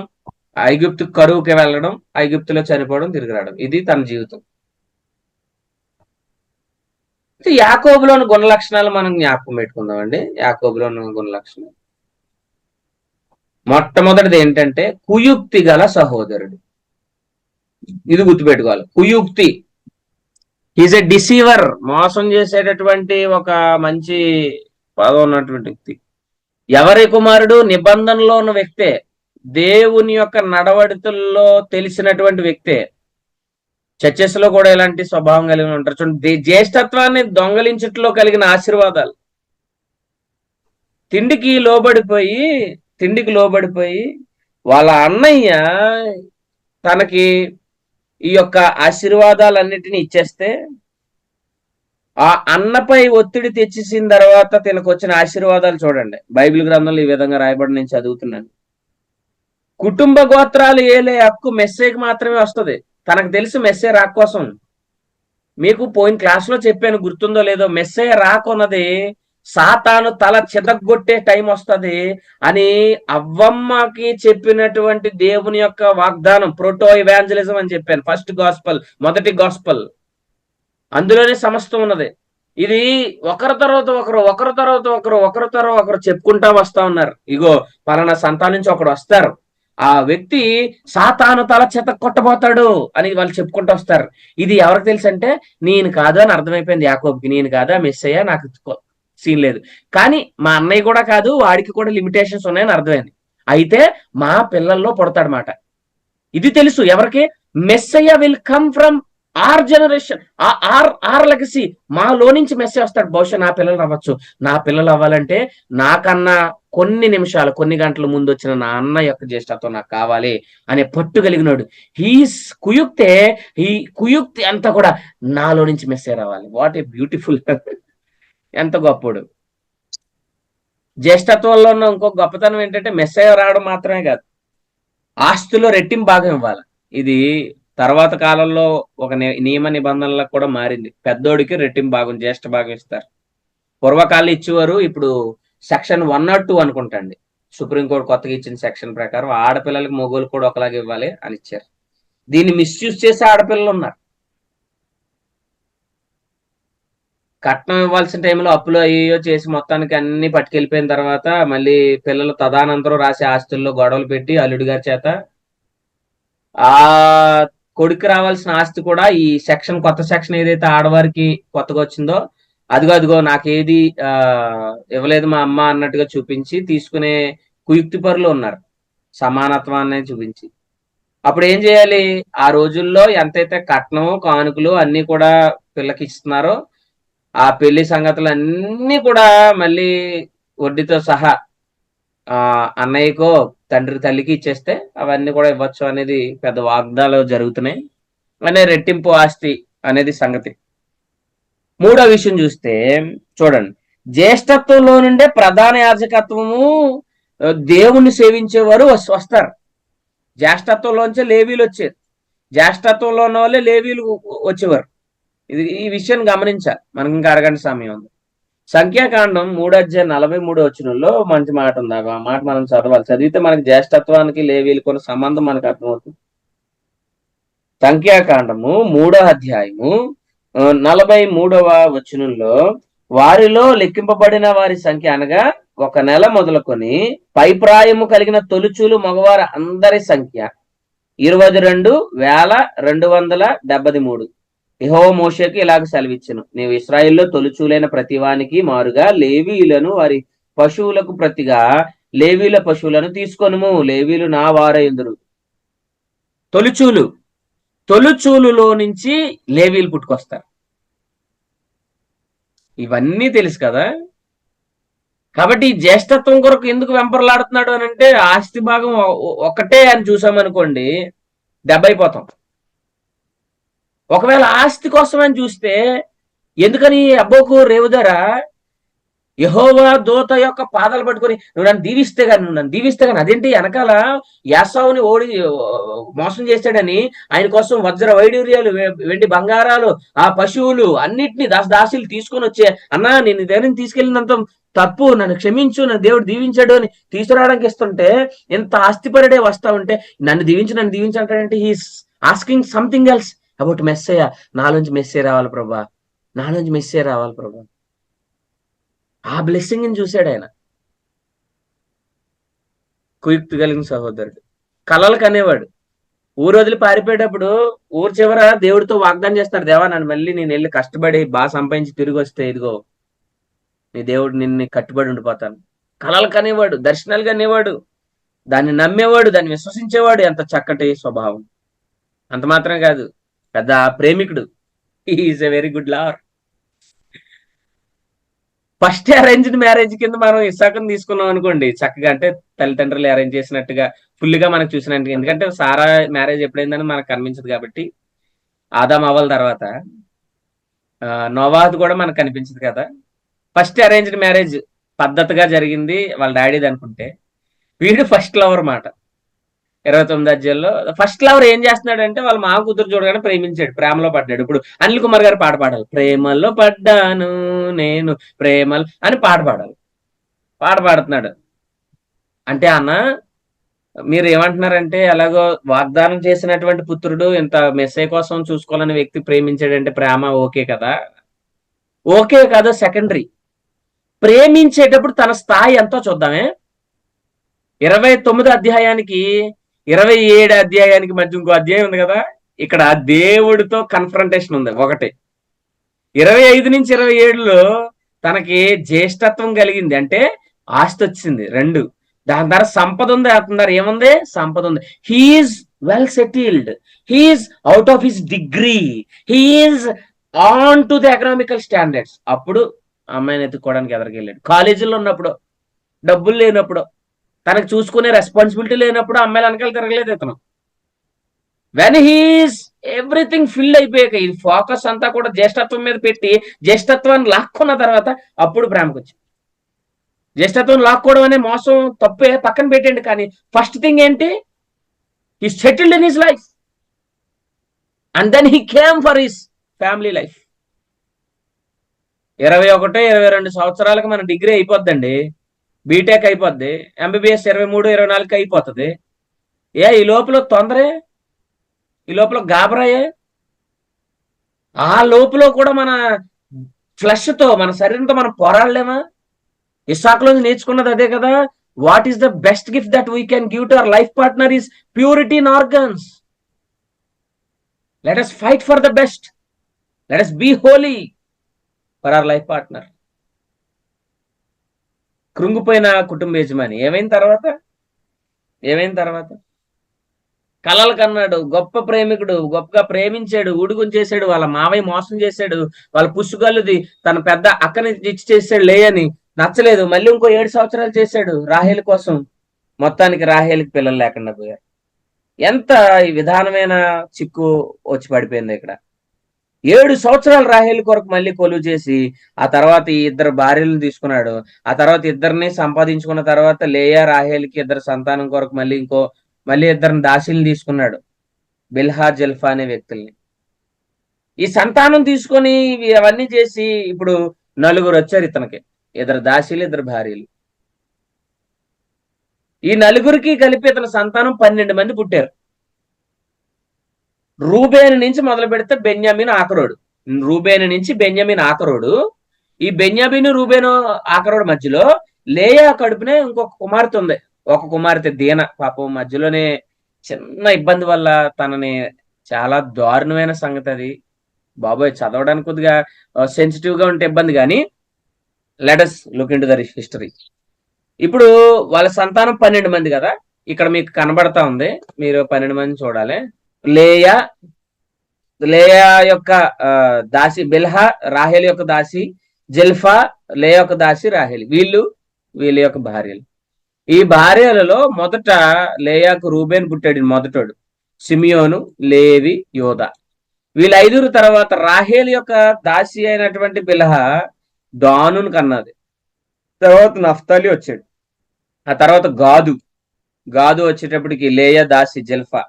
ఐగుప్తు కరువుకి వెళ్ళడం, ఐగుప్తులో చనిపోవడం, తిరిగి రావడం. ఇది తన జీవితం. యాకోబులోని గుణ లక్షణాలు మనం జ్ఞాపకం పెట్టుకుందామండి. యాకోబులోని గుణ లక్షణాలు మొట్టమొదటిది ఏంటంటే కుయుక్తి గల సహోదరుడు. ఇది గుర్తుపెట్టుకోవాలి. కుయుక్తి, ఈజ్ ఎ డిసీవర్, మోసం చేసేటటువంటి ఒక మంచి పదం ఉన్నటువంటి వ్యక్తి. ఎవరి కుమారుడు? నిబంధనలో ఉన్న వ్యక్తే, దేవుని యొక్క నడవడికల్లో తెలిసినటువంటి వ్యక్తే. చర్చెస్ లో కూడా ఇలాంటి స్వభావం కలిగి ఉంటారు. చూడండి, జ్యేష్ఠత్వాన్ని దొంగలించట్లో కలిగిన ఆశీర్వాదాలు. తిండికి లోబడిపోయి వాళ్ళ అన్నయ్య తనకి ఈ యొక్క ఆశీర్వాదాలన్నిటినీ ఇచ్చేస్తే ఆ అన్నపై ఒత్తిడి తెచ్చేసిన తర్వాత తనకు వచ్చిన ఆశీర్వాదాలు చూడండి. బైబిల్ గ్రంథంలో ఈ విధంగా రాయబడి నేను చదువుతున్నాను. కుటుంబ గోత్రాలు ఏలే హక్కు మెస్సేకి మాత్రమే వస్తుంది. తనకు తెలుసు మెస్సే రాక కోసం. మీకు పోయిన క్లాస్ లో చెప్పాను, గుర్తుందో లేదో, మెస్సే రాకున్నది సాతాను తల చితగ్గొట్టే టైం వస్తుంది అని అవ్వమ్మకి చెప్పినటువంటి దేవుని యొక్క వాగ్దానం, ప్రోటో ఇవాంజలిజం అని చెప్పాను. ఫస్ట్ గాస్పల్, మొదటి గాస్పల్, అందులోనే సమస్తం ఉన్నది. ఇది ఒకరి తర్వాత ఒకరు చెప్పుకుంటా వస్తా ఉన్నారు. ఇగో పలానా సంతానం నుంచి ఒకడు వస్తారు, ఆ వ్యక్తి సాతాను తల చెత్త కొట్టబోతాడు అని వాళ్ళు చెప్పుకుంటూ వస్తారు. ఇది ఎవరికి తెలుసు అంటే నేను కాదు అని అర్థమైపోయింది యాకోబుకి. నేను కాదా మిస్ అయ్యా, నాకు సీన్ లేదు. కానీ మా అన్నయ్య కూడా కాదు, వాడికి కూడా లిమిటేషన్స్ ఉన్నాయని అర్థమైంది. అయితే మా పిల్లల్లో పుడతాడనమాట. ఇది తెలుసు ఎవరికి? Messiah will come from our generation, our legacy, మాలో నుంచి మెస్సే వస్తాడు. బహుశా నా పిల్లలు అవ్వచ్చు. నా పిల్లలు అవ్వాలంటే నాకన్నా కొన్ని నిమిషాలు, కొన్ని గంటల ముందు వచ్చిన నా అన్న యొక్క జ్యేష్ఠత్వం నాకు కావాలి అనే పట్టు కలిగినాడు. ఈ కుయుక్తి అంతా కూడా నాలో నుంచి మెస్సే రావాలి. వాట్ ఏ బ్యూటిఫుల్, ఎంత గొప్పడు. జ్యేష్ఠత్వంలో ఉన్న ఇంకో గొప్పతనం ఏంటంటే మెస్సయ్య రావడం మాత్రమే కాదు, ఆస్తిలో రెట్టింపు భాగం ఇవ్వాలి. ఇది తర్వాత కాలంలో ఒక నియమ నిబంధనలకు కూడా మారింది. పెద్దోడికి రెట్టింపు భాగం, జ్యేష్ఠ భాగం ఇస్తారు. పూర్వకాలం ఇచ్చేవారు, ఇప్పుడు సెక్షన్ 102 అనుకుంటండి, సుప్రీంకోర్టు కొత్తగా ఇచ్చిన సెక్షన్ ప్రకారం ఆడపిల్లలకి మొగోలు కూడా ఒకలాగా ఇవ్వాలి అని ఇచ్చారు. దీన్ని మిస్యూజ్ చేసే ఆడపిల్లలు ఉన్నారు. కట్నం ఇవ్వాల్సిన టైంలో అప్పులు అయ్యో చేసి మొత్తానికి అన్ని పట్టుకెళ్ళిపోయిన తర్వాత మళ్ళీ పిల్లలు తదానంతరం రాసే ఆస్తుల్లో గొడవలు పెట్టి అల్లుడి గారి చేత ఆ కొడుకు రావాల్సిన ఆస్తి కూడా ఈ కొత్త సెక్షన్ ఏదైతే ఆడవారికి కొత్తగా వచ్చిందో అదిగో నాకేది ఇవ్వలేదు మా అమ్మ అన్నట్టుగా చూపించి తీసుకునే కుయుక్తి పరులు ఉన్నారు, సమానత్వాన్ని చూపించి. అప్పుడు ఏం చేయాలి? ఆ రోజుల్లో ఎంతైతే కట్నము కానుకలు అన్ని కూడా పిల్లకి ఇస్తున్నారో ఆ పెళ్లి సంగతులు అన్ని కూడా మళ్ళీ వడ్డీతో సహా అన్నయ్యకో తండ్రి తల్లికి ఇచ్చేస్తే అవన్నీ కూడా ఇవ్వచ్చు అనేది పెద్ద వాగ్దానాలు జరుగుతున్నాయి. అనే రెట్టింపు ఆస్తి అనేది సంగతి. మూడో విషయం చూస్తే చూడండి, జ్యేష్ఠత్వంలో నుండే ప్రధాన యాజకత్వము దేవుణ్ణి సేవించేవారు వస్తారు. జ్యేష్ఠత్వంలోంచే లేవీలు వచ్చేది. జ్యేష్ఠత్వంలో ఉన్న వాళ్ళే లేవీలు వచ్చేవారు. ఈ విషయాన్ని గమనించాలి. మనకి ఇంకా అరగంట సమయం ఉంది. సంఖ్యాకాండం 3:43 మంచి మాట ఉంది. ఆ మాట మనం చదవాలి. చదివితే మనకి జ్యేష్ఠత్వానికి లేవీలకు ఉన్న సంబంధం మనకు అర్థమవుతుంది. సంఖ్యాకాండము 3:43 వారిలో లెక్కింపబడిన వారి సంఖ్య అనగా 1 నెల మొదలుకొని పైప్రాయము కలిగిన తొలుచూలు మగవారి అందరి సంఖ్య 22,273. యెహోవా మోషేకి ఇలాగ సెలవిచ్చెను, నీవు ఇశ్రాయేల్లో తొలిచూలైన ప్రతివానికి మారుగా లేవీయులను వారి పశువులకు ప్రతిగా లేవీల పశువులను తీసుకొనుము. లేవీలు నా వారయుందురు. తొలిచూలులో నుంచి లేవీలు పుట్టుకొస్తారు. ఇవన్నీ తెలుసు కదా. కాబట్టి జ్యేష్ఠత్వం కొరకు ఎందుకు వెంపర్లాడుతున్నాడు అని అంటే ఆస్తి భాగం ఒకటే అని చూసామనుకోండి దెబ్బైపోతాం. ఒకవేళ ఆస్తి కోసమని చూస్తే ఎందుకని అబ్బోకు రేవుదరా యెహోవా దూత యొక్క పాదాలు పట్టుకొని నువ్వు నన్ను దీవిస్తే గాని అదేంటి వెనకాల యాసావుని మోసం చేశాడని ఆయన కోసం వజ్ర వైడూర్యాలు వెండి బంగారాలు ఆ పశువులు అన్నిటిని దాసులు తీసుకొని వచ్చే అన్నా నేను దగ్గర తీసుకెళ్ళినంత తప్పు, నన్ను క్షమించు, నన్ను దేవుడు దీవించాడు అని తీసుకురావడానికి ఇస్తుంటే ఎంత ఆస్తిపరుడే వస్తా ఉంటే నన్ను దీవించంటే he's asking something else about messiah. నాలోంచి మెస్సే రావాలి ప్రభా, నాలోంచి మెస్సే రావాలి ప్రభా. ఆ బ్లెస్సింగ్ ని చూశాడు ఆయన. కుయుక్తి కలిగిన సహోదరుడు, కలలు కనేవాడు. ఊరు వదిలి పారిపోయేటప్పుడు ఊరు చివర దేవుడితో వాగ్దానం చేస్తాడు, దేవా నన్ను మళ్ళీ నేను వెళ్ళి కష్టపడి బాగా సంపాదించి తిరిగి వస్తే ఇదిగో నీ దేవుడు నిన్ను కట్టుబడి ఉండిపోతాను. కలలు కనేవాడు, దర్శనాలు కనేవాడు, దాన్ని నమ్మేవాడు, దాన్ని విశ్వసించేవాడు. ఎంత చక్కటి స్వభావం! అంత మాత్రం కాదు, పెద్ద ప్రేమికుడు. Is a very good lover. First arranged marriage కింద మనం ఇస్సాకుని తీసుకున్నాం అనుకోండి, చక్కగా అంటే తల్లిదండ్రులు అరేంజ్ చేసినట్టుగా ఫుల్ గా మనకు చూసినట్టుగా. ఎందుకంటే సారా మ్యారేజ్ ఎప్పుడైందని మనకు కనిపించదు కాబట్టి, ఆదాం అవ్వల తర్వాత నోవాహు కూడా మనకు కనిపించదు కదా. ఫస్ట్ అరేంజ్డ్ మ్యారేజ్ పద్ధతిగా జరిగింది వాళ్ళ డాడీది అనుకుంటే, వీడు ఫస్ట్ లవర్ మాట. 29 అధ్యాయంలో ఫస్ట్ లవర్ ఏం చేస్తున్నాడు అంటే వాళ్ళ మామ కూతురు చూడగానే ప్రేమించాడు, ప్రేమలో పడ్డాడు. ఇప్పుడు అనిల్ కుమార్ గారు పాట పాడాలి, ప్రేమలో పడ్డాను నేను ప్రేమలు అని పాట పాడాలి. పాట పాడుతున్నాడు అంటే అన్న మీరు ఏమంటున్నారంటే ఎలాగో వాగ్దానం చేసినటువంటి పుత్రుడు ఇంత మెస్సే కోసం చూసుకోవాలని వ్యక్తి ప్రేమించాడంటే ప్రేమ ఓకే కదా, ఓకే కదా సెకండరీ. ప్రేమించేటప్పుడు తన స్థాయి ఎంతో చూద్దామే. 29 అధ్యాయానికి 27 అధ్యాయానికి మధ్య ఇంకో అధ్యాయం ఉంది కదా, ఇక్కడ దేవుడితో కన్ఫ్రంటేషన్ ఉంది ఒకటి. 25 నుంచి 27లో తనకి జ్యేష్ఠత్వం కలిగింది అంటే ఆస్తి వచ్చింది 2. దాని ద్వారా సంపద ఉంది, అతని ద్వారా ఏముంది, సంపద ఉంది. He's well settled, he's out of his degree, he's on to the economical standards. అప్పుడు అమ్మాయిని ఎత్తుక్కోవడానికి ఎదరికెళ్ళాడు. కాలేజీలో ఉన్నప్పుడు, డబ్బులు లేనప్పుడు, తనకు చూసుకునే రెస్పాన్సిబిలిటీ లేనప్పుడు అమ్మాయిలు వెనకాల తిరగలేదు ఇతను. వెన్ హీస్ ఎవ్రీథింగ్ ఫిల్ అయిపోయాక ఈ ఫోకస్ అంతా కూడా జ్యేష్ఠత్వం మీద పెట్టి జ్యేష్ఠత్వాన్ని లాక్కున్న తర్వాత అప్పుడు ప్రేమకు వచ్చింది. జ్యేష్ఠత్వం లాక్కోవడం అనే మోసం తప్పే, పక్కన పెట్టండి. కానీ ఫస్ట్ థింగ్ ఏంటి, he settled in his life and then he came for his family life. 21, 22 సంవత్సరాలకు మన డిగ్రీ అయిపోద్దండి, బీటెక్ అయిపోద్ది, ఎంబీబీఎస్ 23, 24 అయిపోతుంది. ఈ లోపల తొందరే, ఈ లోపల గాబరాయే. ఆ లోపల కూడా మన ఫ్లెష్ తో, మన శరీరంతో మనం పోరాడలేమా? ఇస్సాకులో నేర్చుకున్నది అదే కదా. What is the best gift that we can give to our life partner is purity in organs. Let us fight for the best, let us be holy for our life partner. కృంగిపోయిన కుటుంబ యజమాని ఏమైన తర్వాత కలలు కన్నాడు, గొప్ప ప్రేమికుడు, గొప్పగా ప్రేమించాడు, చేశాడు, వాళ్ళ మావయ్య మోసం చేశాడు, వాళ్ళ పుష్కలుది తన పెద్ద అక్కని ఇచ్చి చేశాడు, లేయని నచ్చలేదు. మళ్ళీ ఇంకో 7 సంవత్సరాలు చేశాడు రాహేలు కోసం. మొత్తానికి రాహేలుకి పిల్లలు లేకుండా పోయారు. ఎంత ఈ విధానమైన చిక్కు వచ్చి పడిపోయింది ఇక్కడ. 7 సంవత్సరాలు రాహేలు కొరకు మళ్ళీ కొలువు చేసి ఆ తర్వాత ఈ 2 భార్యలను తీసుకున్నాడు. ఆ తర్వాత ఇద్దరిని సంపాదించుకున్న తర్వాత లేయా రాహేలుకి 2 సంతానం కొరకు మళ్ళీ 2 దాసీలను తీసుకున్నాడు, బిల్హా జల్ఫా అనే వ్యక్తుల్ని. ఈ సంతానం తీసుకొని అవన్నీ చేసి ఇప్పుడు 4 వచ్చారు ఇతనికి, 2 దాసీలు, 2 భార్యలు. ఈ 4కి కలిపి ఇతని సంతానం 12 మంది పుట్టారు. రూబేను నుంచి మొదలు పెడితే బెన్యామీను ఆఖరోడు, రూబేను నుంచి బెన్యామీను ఆఖరోడు. ఈ బెన్యామీను రూబేను ఆఖరోడు మధ్యలో లేయా కడుపునే ఇంకొక కుమార్తె ఉంది. ఒక కుమార్తె దీన, పాపం మధ్యలోనే చిన్న ఇబ్బంది వల్ల తనని, చాలా దారుణమైన సంగతి అది బాబోయ్, చదవడానికి కొద్దిగా సెన్సిటివ్ గా ఉంటే ఇబ్బంది. కానీ let us look into the history. ఇప్పుడు వాళ్ళ సంతానం 12 మంది కదా, ఇక్కడ మీకు కనబడతా ఉంది, మీరు 12 మంది చూడాలి. లేయా యొక్క దాసి బిల్హా, రాహేల్ యొక్క దాసి జల్ఫా, లేయా యొక్క దాసి రాహేల్, వీళ్ళ యొక్క భార్యలు. ఈ భార్యలలో మొదట లేయాకు రూబేన్ పుట్టాడు మొదటోడు, సిమియోను, లేవి, యోధా. వీళ్ళ 5 తర్వాత రాహేల్ యొక్క దాసి అయినటువంటి బిల్హా దానును కన్నది. తర్వాత నఫ్తాలి వచ్చాడు. ఆ తర్వాత గాదు వచ్చేటప్పటికి లేయా, దాసి, జల్ఫా.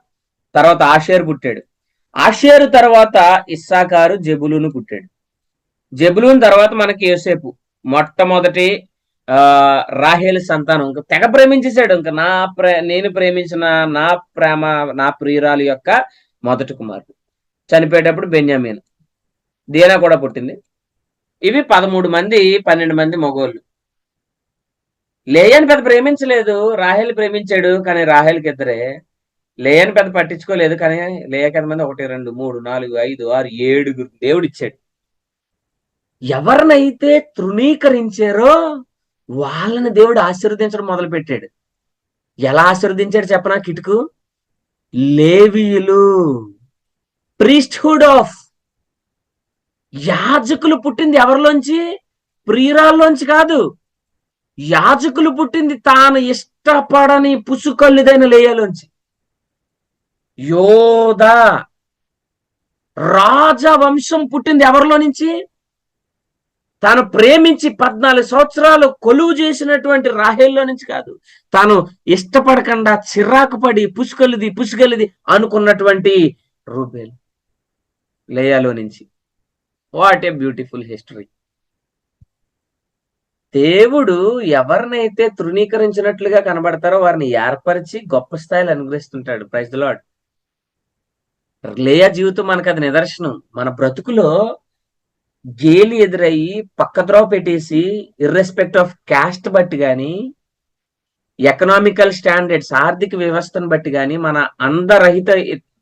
తర్వాత ఆషేర్ పుట్టాడు. ఆషేరు తర్వాత ఇస్సాకారు, జెబులూను పుట్టాడు. జెబులూన్ తర్వాత మనకి యోసేపు, మొట్టమొదటి రాహేలు సంతానం. ఇంకా తెగ ప్రేమించేశాడు. ఇంకా నేను ప్రేమించిన నా ప్రేమ, నా ప్రియురాలు యొక్క మొదటి కుమారుడు. చనిపోయేటప్పుడు బెన్యామీన్. దీనా కూడా పుట్టింది. ఇవి 13 మంది, 12 మంది మగోళ్ళు. లేయాని పెద్ద ప్రేమించలేదు, రాహేల్ ప్రేమించాడు. కానీ రాహేల్కి ఇద్దరే. లేయాని పెద్ద పట్టించుకోలేదు. కానీ లేయాకి ఎంతమంది? 1 2 3 4 5 6 7 దేవుడు ఇచ్చాడు. ఎవరినైతే తృణీకరించారో వాళ్ళని దేవుడు ఆశీర్వదించడం మొదలు పెట్టాడు. ఎలా ఆశీర్వదించాడు చెప్పనా? కిటుకు లేవీయులు, ప్రీస్ట్హుడ్ ఆఫ్, యాజకులు పుట్టింది ఎవరిలోంచి? ప్రియురాల్లోంచి కాదు. యాజకులు పుట్టింది తాను ఇష్టపడని పుసుకొల్లిదైన లేయాలోంచి. యోధా రాజవంశం పుట్టింది ఎవరిలో నుంచి? తాను ప్రేమించి 14 సంవత్సరాలు కొలువు చేసినటువంటి రాహేల్లో నుంచి కాదు. తాను ఇష్టపడకుండా చిరాకు పడి పుసుగలిది అనుకున్నటువంటి రూబేల్, లేయాలో నుంచి. What a beautiful history. దేవుడు ఎవరినైతే తృణీకరించినట్లుగా కనబడతారో వారిని ఏర్పరిచి గొప్ప స్థాయిలో అనుగ్రహిస్తుంటాడు. Praise the lord. లేయా జీవితం మనకు అది నిదర్శనం. మన బ్రతుకులో గేలి ఎదురయ్యి పక్కద్రోవ పెట్టేసి, ఇర్రెస్పెక్ట్ ఆఫ్ క్యాస్ట్ బట్టి గాని, ఎకనామికల్ స్టాండర్డ్స్, ఆర్థిక వ్యవస్థను బట్టి గాని, మన అందరహిత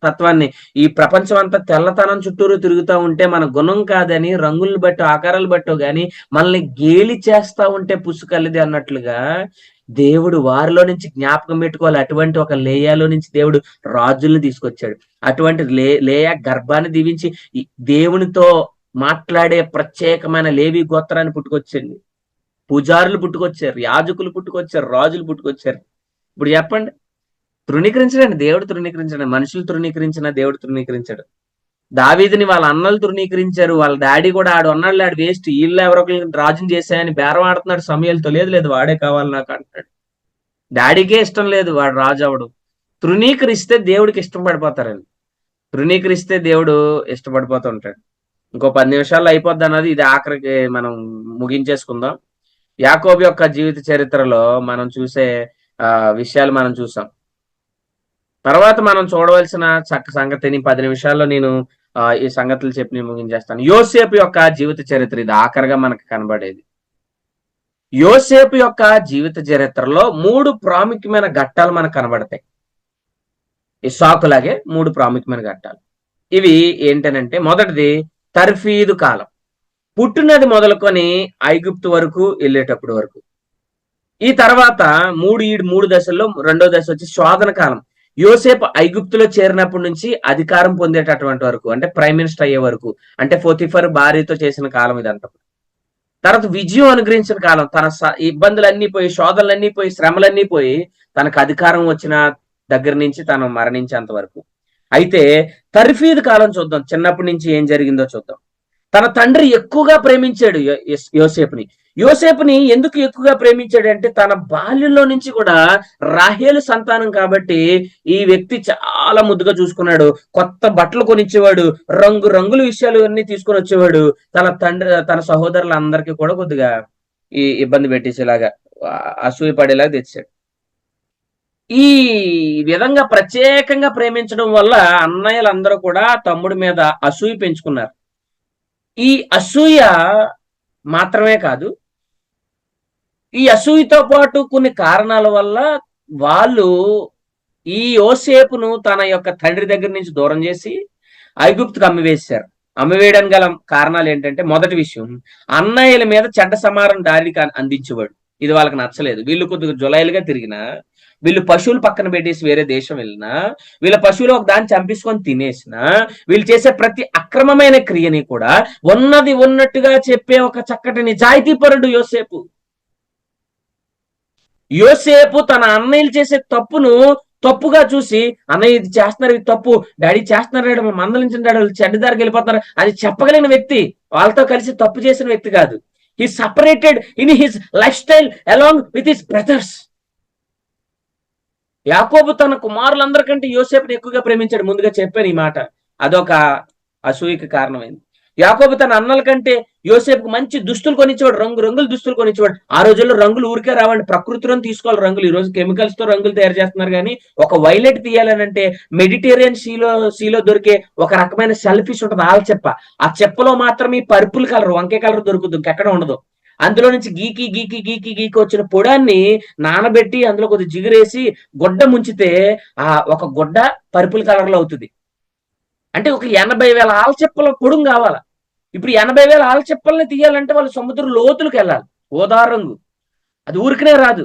తత్వాన్ని, ఈ ప్రపంచం అంతా తెల్లతనం చుట్టూరు తిరుగుతూ ఉంటే మన గుణం కాదని, రంగులను బట్టి, ఆకారాలు బట్టో గాని మనల్ని గేలి చేస్తా ఉంటే పుసుకల్లిది అన్నట్లుగా దేవుడు వారిలో నుంచి జ్ఞాపకం పెట్టుకోవాలి. అటువంటి ఒక లేయాలో నుంచి దేవుడు రాజుల్ని తీసుకొచ్చాడు. అటువంటి లేయా గర్భాన్ని దీవించి దేవునితో మాట్లాడే ప్రత్యేకమైన లేవి గోత్రాన్ని పుట్టుకొచ్చింది. పూజారులు పుట్టుకొచ్చారు, యాజకులు పుట్టుకొచ్చారు, రాజులు పుట్టుకొచ్చారు. ఇప్పుడు చెప్పండి, తృణీకరించడండి. దేవుడు తృణీకరించడం. మనుషులు తృణీకరించిన దేవుడు తృణీకరించాడు. దావీదుని వాళ్ళ అన్నలు తృణీకరించారు. వాళ్ళ డాడీ కూడా ఆడు అన్నాడు, ఆడు వేస్ట్, వీళ్ళు ఎవరొకరు రాజుని చేశాయని బేరం ఆడుతున్నాడు సమయాలతో. లేదు వాడే కావాలి నాకు అంటాడు. డాడీకే ఇష్టం లేదు వాడు రాజు అవడు. తృణీకరిస్తే దేవుడికి ఇష్టం పడిపోతారండి. తృణీకరిస్తే దేవుడు ఇష్టపడిపోతూ ఉంటాడు. ఇంకో 10 నిమిషాల్లో అయిపోద్ది అన్నది. ఇది ఆఖరికి మనం ముగించేసుకుందాం. యాకోబు యొక్క జీవిత చరిత్రలో మనం చూసే విషయాలు మనం చూసాం. తర్వాత మనం చూడవలసిన సంగతిని 10 నిమిషాల్లో నేను ఈ సంగతులు చెప్పి నేను ముగించేస్తాను. యోసేపు యొక్క జీవిత చరిత్ర ఇది ఆఖరిగా మనకు కనబడేది. యోసేపు యొక్క జీవిత చరిత్రలో 3 ప్రాముఖ్యమైన ఘట్టాలు మనకు కనబడతాయి. ఇస్సాకులాగే 3 ప్రాముఖ్యమైన ఘట్టాలు. ఇవి ఏంటనంటే, మొదటిది తర్ఫీదు కాలం. పుట్టినది మొదలుకొని ఐగుప్తు వరకు వెళ్ళేటప్పుడు వరకు. ఈ తర్వాత 3 దశల్లో రెండో దశ వచ్చి శోధన కాలం. యోసేపు ఐగుప్తులో చేరినప్పటి నుంచి అధికారం పొందేటటువంటి వరకు, అంటే ప్రైమ్ మినిస్టర్ అయ్యే వరకు, అంటే పోతిఫర్ భార్యతో చేసిన కాలం ఇదంతా. తర్వాత విజయం అనుగ్రహించిన కాలం. తన ఇబ్బందులన్నీ పోయి, శోధనలన్నీ పోయి, శ్రమలన్నీ పోయి, తనకు అధికారం వచ్చిన దగ్గర నుంచి తను మరణించేంత వరకు. అయితే తర్ఫీదు కాలం చూద్దాం. చిన్నప్పటి నుంచి ఏం జరిగిందో చూద్దాం. తన తండ్రి ఎక్కువగా ప్రేమించాడు యోసేపుని ఎందుకు ఎక్కువగా ప్రేమించాడు అంటే, తన బాల్యంలో నుంచి కూడా రాహేలు సంతానం కాబట్టి ఈ వ్యక్తి చాలా ముద్దుగా చూసుకున్నాడు. కొత్త బట్టలు కొనిచ్చేవాడు, రంగుల విషయాలు అన్ని తీసుకొని వచ్చేవాడు. తన సహోదరులందరికీ కూడా కొద్దిగా ఈ ఇబ్బంది పెట్టేసేలాగా, అసూయ పడేలాగా తెచ్చాడు. ఈ విధంగా ప్రత్యేకంగా ప్రేమించడం వల్ల అన్నయ్యలందరూ కూడా తమ్ముడి మీద అసూయ పెంచుకున్నారు. ఈ అసూయ మాత్రమే కాదు, ఈ అసూయతో పాటు కొన్ని కారణాల వల్ల వాళ్ళు ఈ యోసేపును తన యొక్క తండ్రి దగ్గర నుంచి దూరం చేసి ఐగుప్తుకు అమ్మివేశారు. అమ్మివేయడానికి గల కారణాలు ఏంటంటే, మొదటి విషయం, అన్నయ్యల మీద చెడ్డ సమారం దారికి అందించేవాడు. ఇది వాళ్ళకి నచ్చలేదు. వీళ్ళు కొద్దిగా జులైలుగా తిరిగినా, వీళ్ళు పశువులు పక్కన పెట్టేసి వేరే దేశం వెళ్ళినా, వీళ్ళ పశువులు ఒక దాన్ని చంపించుకొని తినేసినా, వీళ్ళు చేసే ప్రతి అక్రమమైన క్రియని కూడా ఉన్నది ఉన్నట్టుగా చెప్పే ఒక చక్కటి నిజాయితీపరుడు యోసేపు తన అన్నయ్యలు చేసే తప్పును తప్పుగా చూసి, అన్నయ్య ఇది చేస్తున్నారు, ఇది తప్పు, డాడీ చేస్తున్నారు, మందలించిన డాడీ చెడ్డదారికి వెళ్ళిపోతున్నారు అది చెప్పగలిగిన వ్యక్తి. వాళ్ళతో కలిసి తప్పు చేసిన వ్యక్తి కాదు. He separated in his life style along with his brothers. యాకోబు తన కుమారులందరికంటే యోసేపుని ఎక్కువగా ప్రేమించాడు. ముందుగా చెప్పాను ఈ మాట. అదొక అసూయకి కారణమైంది. యాకోబు తన అన్నల కంటే యోసేపుకు మంచి దుస్తులు కొనిచ్చేవాడు, రంగుల దుస్తులు కొనిచ్చేవాడు. ఆ రోజుల్లో రంగులు ఊరికే రావండి, ప్రకృతిలోనే తీసుకోవాలి రంగులు. ఈ రోజు కెమికల్స్ తో రంగులు తయారు చేస్తున్నారు. కానీ ఒక వైలెట్ తీయాలనంటే మెడిటేరియన్ సీలో దొరికే ఒక రకమైన సెల్ఫిష్ ఉంటుంది, ఆల్చెప్ప. ఆ చెప్పలో మాత్రమే పర్పుల్ కలర్, వంకే కలర్ దొరుకుతుంది, ఇంకెక్కడ ఉండదు. అందులో నుంచి గీకి గీకి గీకి గీకి వచ్చిన పొడాన్ని నానబెట్టి అందులో కొద్దిగా జిగురేసి గుడ్డ ముంచితే ఆ ఒక గుడ్డ పర్పుల్ కలర్ లో అవుతుంది. అంటే ఒక 80,000 ఆల్చెప్పల పొడుం కావాల. ఇప్పుడు 80,000 ఆల్చెప్పల్ని తీయాలంటే వాళ్ళు సముద్ర లోతులకు వెళ్ళాలి. ఓదా రంగు అది ఊరికనే రాదు.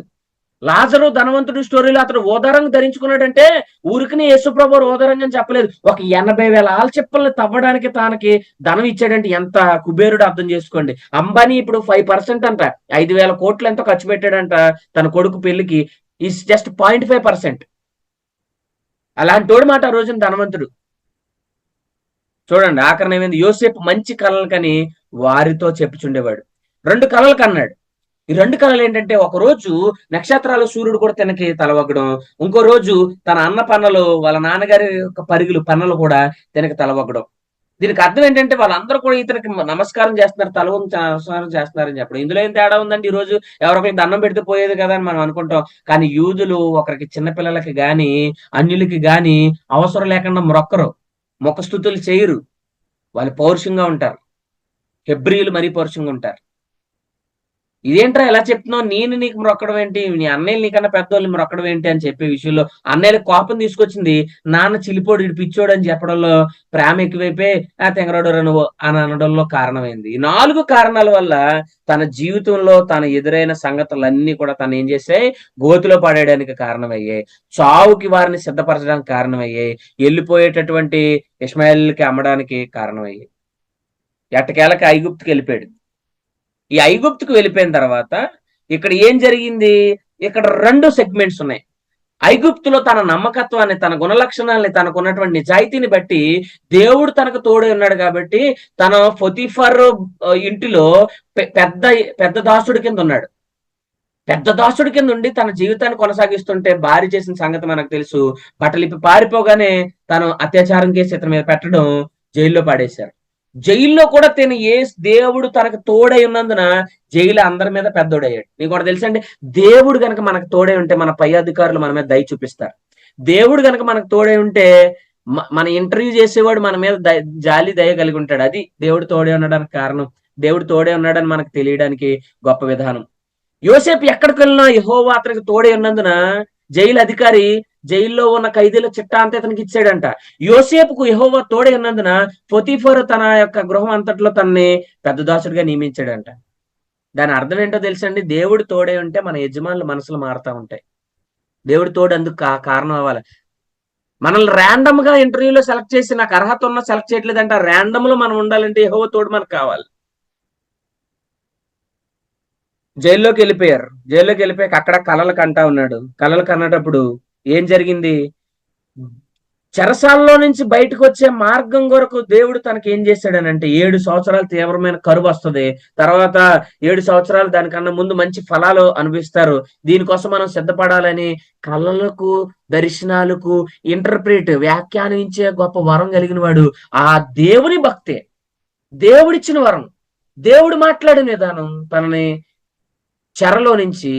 లాజరు ధనవంతుడి స్టోరీలో అతను ఓదారంగు ధరించుకున్నాడంటే ఊరికనే యేసుప్రభు ఓదారంగు అని చెప్పలేదు. ఒక 80,000 ఆల్చెప్పల్ని తవ్వడానికి తనకి ధనం ఇచ్చాడంటే ఎంత కుబేరుడు అర్థం చేసుకోండి. అంబానీ ఇప్పుడు 5% అంట, 5,000 కోట్లు ఎంతో ఖర్చు పెట్టాడంట తన కొడుకు పెళ్లికి. Is just 0.5%. అలాంటి తోడు మాట ఆ రోజున ధనవంతుడు. చూడండి ఆఖరణ ఏమైంది, యోసేపు మంచి కళలు కని వారితో చెప్పుచుండేవాడు. 2 కళలు కన్నాడు. ఈ 2 కళలు ఏంటంటే, ఒక రోజు నక్షత్రాలు సూర్యుడు కూడా తనకి తలవగ్గడం, ఇంకో రోజు తన అన్న పన్నలు వాళ్ళ నాన్నగారి యొక్క పరుగులు పన్నలు కూడా తనకి తలవగ్గడం. దీనికి అర్థం ఏంటంటే వాళ్ళందరూ కూడా ఇతనికి నమస్కారం చేస్తున్నారు, తల వంచి నమస్కారం చేస్తున్నారని చెప్పడం. ఇందులో ఏం తేడా ఉందండి? ఈ రోజు ఎవరికైనా దండం పెడితే పోయేది కదా అని మనం అనుకుంటాం. కానీ యూదులు ఒకరికి చిన్నపిల్లలకి గాని అన్యులకి గాని అవసరం లేకుండా మొక్కరు, ముఖస్థుతులు చేయరు. వాళ్ళు పౌరుషంగా ఉంటారు. హెబ్రీయులు మరీ పౌరుషంగా ఉంటారు. ఇదేంట్రా ఎలా చెప్తున్నావు, నేను నీకు మొక్కడం ఏంటి, నీ అన్నయ్యలు నీకన్నా పెద్దోళ్ళు మొక్కడం ఏంటి అని చెప్పే విషయంలో అన్నయ్యలకు కోపం తీసుకొచ్చింది. నాన్న చిలిపోడు ఇటు పిచ్చోడు అని చెప్పడంలో ప్రేమ ఎక్కువైపోయి ఆ తెంగరోడు నువ్వు అని అనడంలో కారణమైంది. ఈ 4 కారణాల వల్ల తన జీవితంలో తన ఎదురైన సంగతులన్నీ కూడా తను ఏం చేసాయి, గోతిలో పడేయడానికి కారణమయ్యాయి. చావుకి వారిని సిద్ధపరచడానికి కారణమయ్యాయి. వెళ్ళిపోయేటటువంటి ఇష్మాయిల్కి అమ్మడానికి కారణమయ్యాయి. ఎట్టకేలకి ఐగుప్తుకి వెళ్ళిపోయాడు. ఈ ఐగుప్తుకు వెళ్ళిపోయిన తర్వాత ఇక్కడ ఏం జరిగింది, ఇక్కడ 2 సెగ్మెంట్స్ ఉన్నాయి. ఐగుప్తులో తన నమ్మకత్వాన్ని, తన గుణలక్షణాలని, తనకు ఉన్నటువంటి నిజాయితీని బట్టి దేవుడు తనకు తోడే ఉన్నాడు కాబట్టి తన పొతిఫర్ ఇంటిలో పెద్ద పెద్ద దాసుడి కింద ఉన్నాడు. పెద్ద దాసుడి కింద ఉండి తన జీవితాన్ని కొనసాగిస్తుంటే భార్య చేసిన సంగతి మనకు తెలుసు. బట్టలిప్పి పారిపోగానే తను అత్యాచారం కేసు ఇతని మీద పెట్టడం, జైల్లో పడేశారు. జైల్లో కూడా దేవుడు తనకు తోడై ఉన్నందున జైలు అందరి మీద పెద్దోడయ్యాడు. నీకు కూడా తెలుసండి, దేవుడు గనక మనకు తోడై ఉంటే మన పై అధికారులు మన మీద దయ చూపిస్తారు. దేవుడు గనక మనకు తోడై ఉంటే మన ఇంటర్వ్యూ చేసేవాడు మన మీద జాలి దయ కలిగి ఉంటాడు. అది దేవుడు తోడే ఉండడానికి కారణం. దేవుడు తోడే ఉన్నాడని మనకు తెలియడానికి గొప్ప విధానం. యోసేపు ఎక్కడికి వెళ్ళినా యెహోవా అతనికి తోడే ఉన్నందున జైలు అధికారి జైల్లో ఉన్న ఖైదీల చిట్టా అంతా అతనికి ఇచ్చాడంట. యోసేపుకు యెహోవా తోడే ఉన్నందున పొతిఫరు తన యొక్క గృహం అంతట్లో తనని పెద్ద దాసుడిగా నియమించాడంట. దాని అర్థం ఏంటో తెలుసండి, దేవుడు తోడే ఉంటే మన యజమానుల మనసులు మారుతా ఉంటాయి. దేవుడు తోడు అందుకు కారణం అవ్వాలి. మనల్ని ర్యాండమ్ గా ఇంటర్వ్యూలో సెలెక్ట్ చేసి నాకు అర్హత ఉన్నా సెలెక్ట్ చేయట్లేదంట. ర్యాండమ్ లో మనం ఉండాలంటే యెహోవా తోడు మనకు కావాలి. జైల్లోకి వెళ్ళిపోయారు. జైల్లోకి వెళ్ళిపోయాక అక్కడ కలలు కంటా ఉన్నాడు. కలలు కన్నటప్పుడు ఏం జరిగింది, చెరసాలలో నుంచి బయటకు వచ్చే మార్గం కొరకు దేవుడు తనకి ఏం చేశాడనంటే 7 సంవత్సరాలు తీవ్రమైన కరువు వస్తుంది. తర్వాత 7 సంవత్సరాలు దానికన్నా ముందు మంచి ఫలాలు అనుభవిస్తారు. దీనికోసం మనం సిద్ధపడాలని కళలకు, దర్శనాలకు వ్యాఖ్యానించే గొప్ప వరం కలిగిన వాడు ఆ దేవుని భక్తే. దేవుడిచ్చిన వరం, దేవుడు మాట్లాడిన విధానం తనని చెరలో నుంచి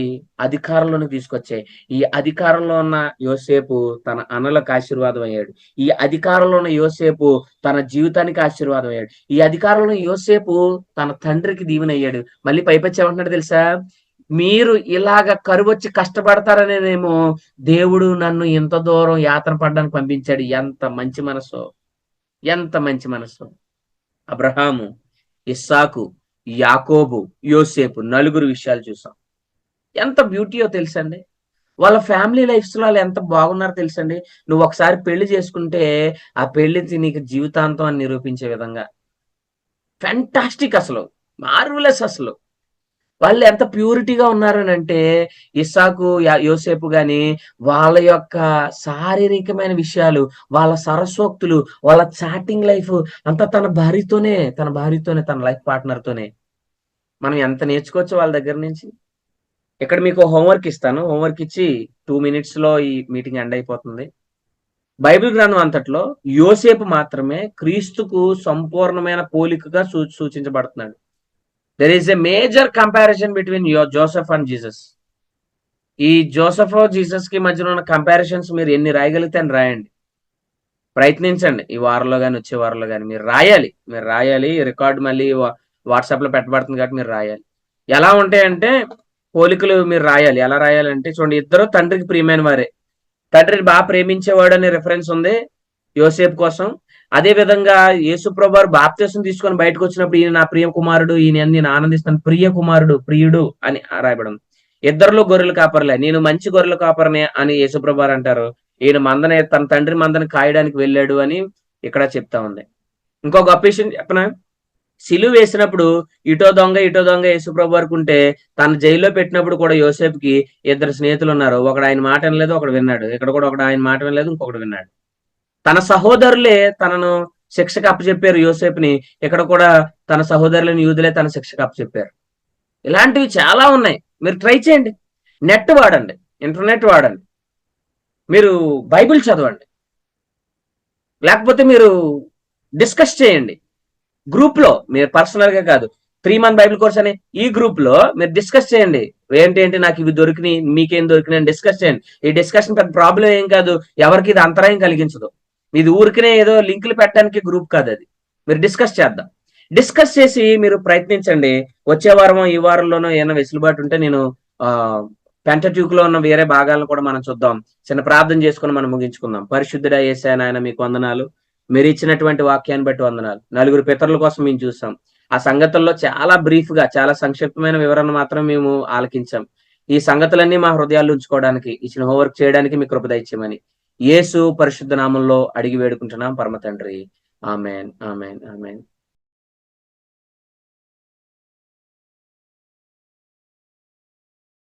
అధికారంలోకి తీసుకొచ్చాయి. ఈ అధికారంలో ఉన్న యోసేపు తన అన్నలకు ఆశీర్వాదం అయ్యాడు. ఈ అధికారంలో ఉన్న యోసేపు తన జీవితానికి ఆశీర్వాదం అయ్యాడు. ఈ అధికారంలో యోసేపు తన తండ్రికి దీవెనయ్యాడు. మళ్ళీ పైపచ్చి ఏమంటున్నాడు తెలుసా, మీరు ఇలాగ కరువొచ్చి కష్టపడతారనేమో దేవుడు నన్ను ఇంత దూరం యాత్ర పడడానికి పంపించాడు. ఎంత మంచి మనసు, ఎంత మంచి మనసు. అబ్రహాము, ఇస్సాకు, యాకోబు, యోసేపు 4 విషయాలు చూసాం. ఎంత బ్యూటీయో తెలుసండి. వాళ్ళ ఫ్యామిలీ లైఫ్స్ లో వాళ్ళు ఎంత బాగున్నారో తెలుసండి. నువ్వు ఒకసారి పెళ్లి చేసుకుంటే ఆ పెళ్లి నీకు జీవితాంతం అని నిరూపించే విధంగా ఫ్యాంటాస్టిక్, అసలు మార్వెలస్. అసలు వాళ్ళు ఎంత ప్యూరిటీగా ఉన్నారని అంటే ఇస్సాకు, యోసేపు గాని వాళ్ళ యొక్క శారీరకమైన విషయాలు, వాళ్ళ సరస్వక్తులు, వాళ్ళ చాటింగ్ లైఫ్ అంతా తన భార్యతోనే, తన లైఫ్ పార్ట్నర్ తోనే. మనం ఎంత నేర్చుకోవచ్చు వాళ్ళ దగ్గర నుంచి. ఇక్కడ మీకు హోంవర్క్ ఇస్తాను. హోంవర్క్ ఇచ్చి 2 మినిట్స్ లో ఈ మీటింగ్ ఎండ్ అయిపోతుంది. బైబిల్ గ్రంథం అంతట్లో యోసేపు మాత్రమే క్రీస్తుకు సంపూర్ణమైన పోలికగా సూచించబడుతున్నాడు. There is a major comparison between Joseph and Jesus. ఈ జోసెఫ్ జీసస్ కి మధ్యలో ఉన్న కంపారిజన్స్ మీరు ఎన్ని రాయగలిగితే అని రాయండి. ప్రయత్నించండి. ఈ వారంలో గాని, వచ్చే వారంలో గాని మీరు రాయాలి. రికార్డ్ మళ్ళీ వాట్సాప్ లో పెట్టబడుతుంది కాబట్టి మీరు రాయాలి. ఎలా ఉంటాయంటే పోలికలు మీరు రాయాలి. ఎలా రాయాలంటే చూడండి, ఇద్దరు తండ్రికి ప్రియమైన వారే. తండ్రిని బాగా ప్రేమించేవాడు అనే రిఫరెన్స్ ఉంది యోసేపు కోసం. అదే విధంగా యేసుప్రభు వారు బాప్తిసం తీసుకొని బయటకు వచ్చినప్పుడు ఈయన నా ప్రియ కుమారుడు, ఈయన నేను ఆనందిస్తాను, ప్రియ కుమారుడు, ప్రియుడు అని రాయబడి ఉంది. ఇద్దరులో గొర్రెలు కాపర్లే, నేను మంచి గొర్రెల కాపర్నే అని యేసుప్రభు వారు అంటారు. ఈయన మందనే, తన తండ్రి మందని కాయడానికి వెళ్ళాడు అని ఇక్కడ చెప్తా ఉంది. ఇంకో గొప్ప విషయం చెప్పనా, సిలువ వేసినప్పుడు ఇటో దొంగ యేసుప్రభు వరకు ఉంటే, తన జైల్లో పెట్టినప్పుడు కూడా యోసేపుకి ఇద్దరు స్నేహితులు ఉన్నారు. ఒకడు ఆయన మాట వినలేదు, ఒకడు విన్నాడు. ఇక్కడ కూడా ఒకడు ఆయన మాట వినలేదు, ఇంకొకడు విన్నాడు. తన సహోదరులే తనను శిక్షకు అప్పచెప్పారు యోసేపుని. ఇక్కడ కూడా తన సహోదరులని యూదులే తన శిక్షకు అప్పచెప్పారు. ఇలాంటివి చాలా ఉన్నాయి. మీరు ట్రై చేయండి. నెట్ వాడండి, ఇంటర్నెట్ వాడండి, మీరు బైబిల్ చదవండి, లేకపోతే మీరు డిస్కస్ చేయండి గ్రూప్ లో. మీరు పర్సనల్ గా కాదు, 3 మంత్ బైబిల్ కోర్స్ అనే ఈ గ్రూప్ లో మీరు డిస్కస్ చేయండి. ఏంటి నాకు ఇవి దొరికినాయి, మీకేం దొరికినాయి డిస్కస్ చేయండి. ఈ డిస్కషన్ పెద్ద ప్రాబ్లం ఏం కాదు, ఎవరికి ఇది అంతరాయం కలిగించదు. ఇది ఊరికినే ఏదో లింకులు పెట్టడానికి గ్రూప్ కాదు అది. మీరు డిస్కస్ చేద్దాం. డిస్కస్ చేసి మీరు ప్రయత్నించండి. వచ్చే వారమో ఈ వారంలోనో ఏమైనా వెసులుబాటు ఉంటే నేను పెంటట్యూక్ లో ఉన్న వేరే భాగాలను కూడా మనం చూద్దాం. చిన్న ప్రార్థన చేసుకుని మనం ముగించుకుందాం. పరిశుద్ధుడా యేసయ్య నాయన, మీకు వందనాలు. మీరు ఇచ్చినటువంటి వాక్యాన్ని బట్టి వందనాలు. 4 పితరుల కోసం మేము చూసాం. ఆ సంగతుల్లో చాలా బ్రీఫ్ గా, చాలా సంక్షిప్తమైన వివరణ మాత్రం మేము ఆలకించాం. ఈ సంగతులన్నీ మా హృదయాల్లో ఉంచుకోవడానికి, ఇచ్చిన హోంవర్క్ చేయడానికి మీ కృప దయచేయమని యేసు పరిశుద్ధ నామంలో అడిగి వేడుకుంటున్నాం పరమ తండ్రి. Amen, amen, amen.